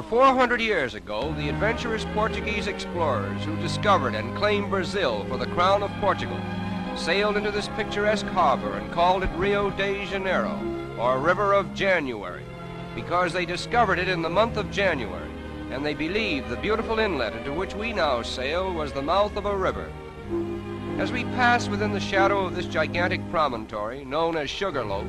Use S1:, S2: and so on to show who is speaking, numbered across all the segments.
S1: Over 400 years ago, the adventurous Portuguese explorers who discovered and claimed Brazil for the crown of Portugal sailed into this picturesque harbor and called it Rio de Janeiro, or River of January, because they discovered it in the month of January, and they believed the beautiful inlet into which we now sail was the mouth of a river. As we pass within the shadow of this gigantic promontory, known as Sugarloaf,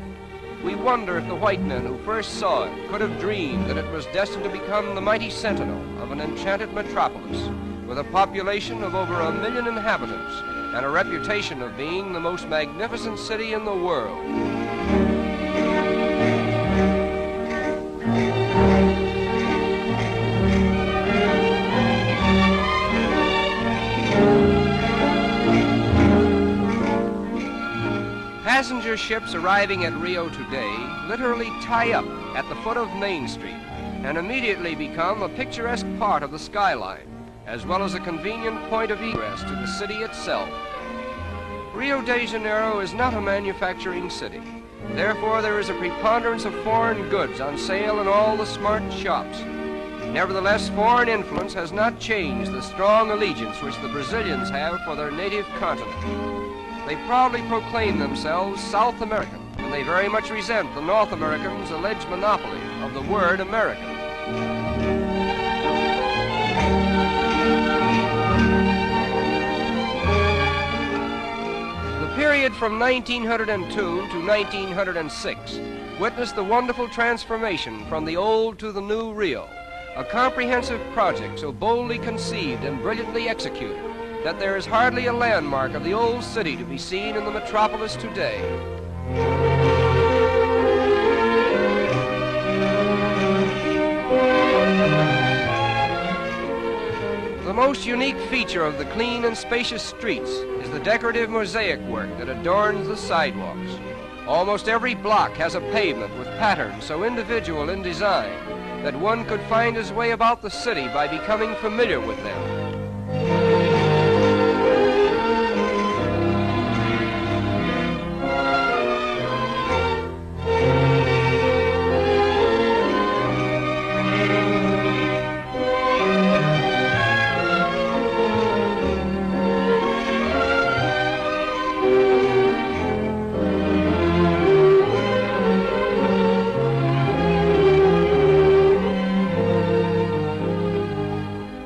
S1: we wonder if the white men who first saw it could have dreamed that it was destined to become the mighty sentinel of an enchanted metropolis with a population of over 1 million inhabitants and a reputation of being the most magnificent city in the world. Passenger ships arriving at Rio today literally tie up at the foot of Main Street and immediately become a picturesque part of the skyline, as well as a convenient point of egress to the city itself. Rio de Janeiro is not a manufacturing city. Therefore, there is a preponderance of foreign goods on sale in all the smart shops. Nevertheless, foreign influence has not changed the strong allegiance which the Brazilians have for their native continent. They proudly proclaim themselves South American, and they very much resent the North Americans' alleged monopoly of the word American. The period from 1902 to 1906 witnessed the wonderful transformation from the old to the new Rio, a comprehensive project so boldly conceived and brilliantly executed that there is hardly a landmark of the old city to be seen in the metropolis today. The most unique feature of the clean and spacious streets is the decorative mosaic work that adorns the sidewalks. Almost every block has a pavement with patterns so individual in design that one could find his way about the city by becoming familiar with them.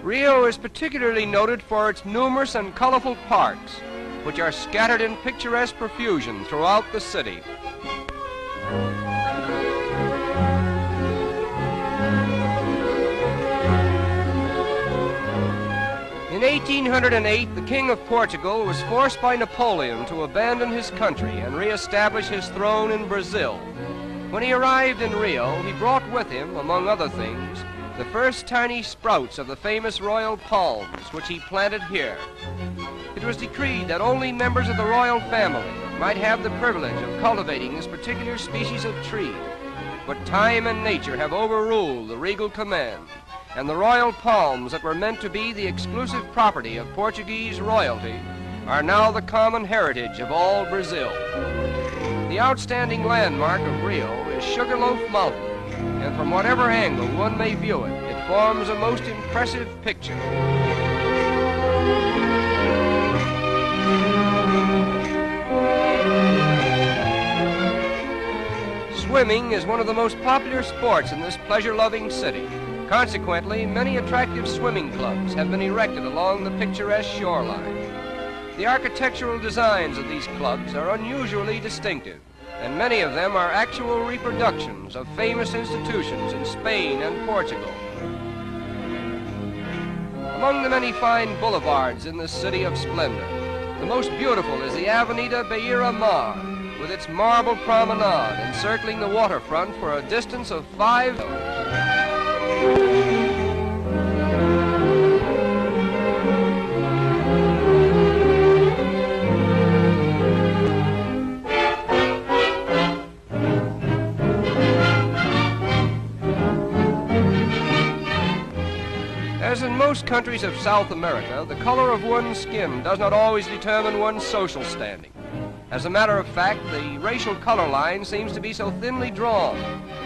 S1: Rio is particularly noted for its numerous and colorful parks, which are scattered in picturesque profusion throughout the city. In 1808, the King of Portugal was forced by Napoleon to abandon his country and re-establish his throne in Brazil. When he arrived in Rio, he brought with him, among other things, the first tiny sprouts of the famous royal palms, which he planted here. It was decreed that only members of the royal family might have the privilege of cultivating this particular species of tree. But time and nature have overruled the regal command, and the royal palms that were meant to be the exclusive property of Portuguese royalty are now the common heritage of all Brazil. The outstanding landmark of Rio is Sugarloaf Mountain, and from whatever angle one may view it, it forms a most impressive picture. Swimming is one of the most popular sports in this pleasure-loving city. Consequently, many attractive swimming clubs have been erected along the picturesque shoreline. The architectural designs of these clubs are unusually distinctive, and many of them are actual reproductions of famous institutions in Spain and Portugal. Among the many fine boulevards in this city of splendor, the most beautiful is the Avenida Beira-Mar, with its marble promenade encircling the waterfront for a distance of 5 miles. As in most countries of South America, the color of one's skin does not always determine one's social standing. As a matter of fact, the racial color line seems to be so thinly drawn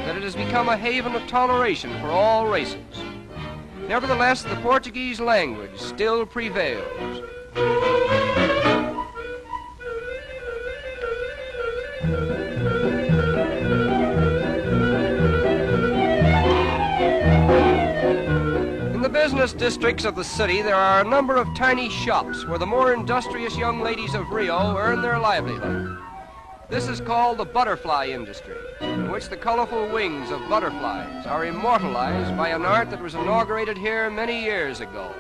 S1: that it has become a haven of toleration for all races. Nevertheless, the Portuguese language still prevails. In the business districts of the city, there are a number of tiny shops where the more industrious young ladies of Rio earn their livelihood. This is called the butterfly industry, in which the colorful wings of butterflies are immortalized by an art that was inaugurated here many years ago.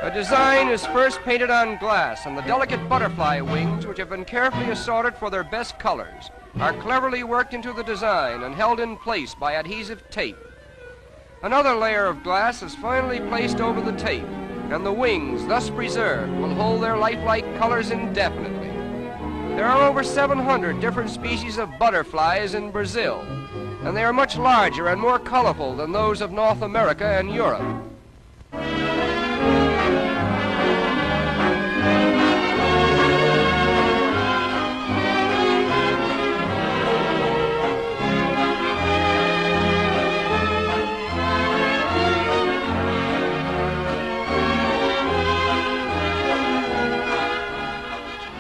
S1: A design is first painted on glass, and the delicate butterfly wings, which have been carefully assorted for their best colors, are cleverly worked into the design and held in place by adhesive tape. Another layer of glass is finally placed over the tape, and the wings, thus preserved, will hold their lifelike colors indefinitely. There are over 700 different species of butterflies in Brazil, and they are much larger and more colorful than those of North America and Europe.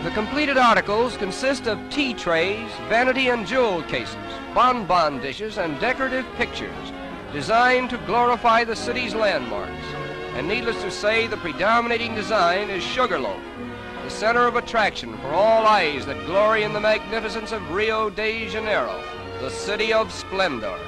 S1: The completed articles consist of tea trays, vanity and jewel cases, bonbon dishes, and decorative pictures designed to glorify the city's landmarks. And needless to say, the predominating design is Sugarloaf, the center of attraction for all eyes that glory in the magnificence of Rio de Janeiro, the city of splendor.